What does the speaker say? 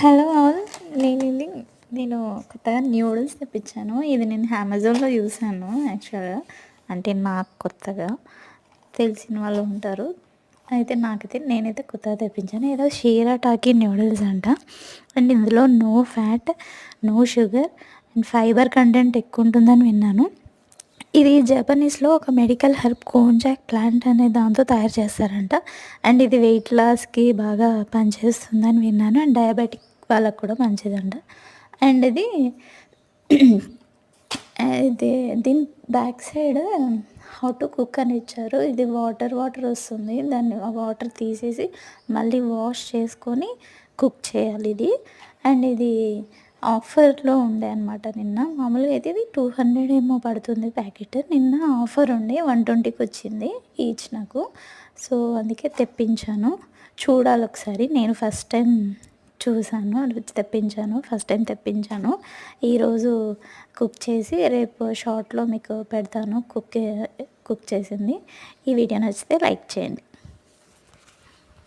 Hello all. నేను కొత్తగా noodles తెప్పించాను. ఇది నేను అమెజాన్‌లో చూసాను యాక్చువల్‌గా. అంటే నాకు కొత్తగా తెలిసిన వాళ్ళు ఉంటారు. అయితే నేనైతే కొత్తగా తెప్పించాను. ఏదో షీరా టాకీ న్యూడిల్స్ అంట. అండ్ ఇందులో no fat, no sugar and fibre content ఎక్కువ ఉంటుందని విన్నాను. ఇది జపనీస్‌లో ఒక మెడికల్ హెర్బ్ కోంజాక్ ప్లాంట్ అనే దాంతో తయారు చేస్తారంట. అండ్ ఇది వెయిట్ లాస్‌కి బాగా పనిచేస్తుందని విన్నాను. అండ్ డయాబెటిక్ వాళ్ళకి కూడా మంచిదంట. అండ్ ఇది దీని back side how to cook అని ఇచ్చారు. ఇది వాటర్ వస్తుంది. దాన్ని ఆ వాటర్ తీసేసి మళ్ళీ వాష్ చేసుకొని కుక్ చేయాలి ఇది. అండ్ ఇది ఆఫర్‌లో ఉండే అనమాట నిన్న. మామూలుగా అయితే ఇది 200 ఏమో పడుతుంది ప్యాకెట్. నిన్న ఆఫర్ ఉండి 120కి వచ్చింది ఈచ్ నాకు. సో, అందుకే తెప్పించాను. చూడాలి ఒకసారి. నేను ఫస్ట్ టైం చూసాను. ఫస్ట్ టైం తెప్పించాను. ఈరోజు కుక్ చేసి రేపు షార్ట్‌లో మీకు పెడతాను కుక్ చేసింది. ఈ వీడియో నచ్చితే లైక్ చేయండి.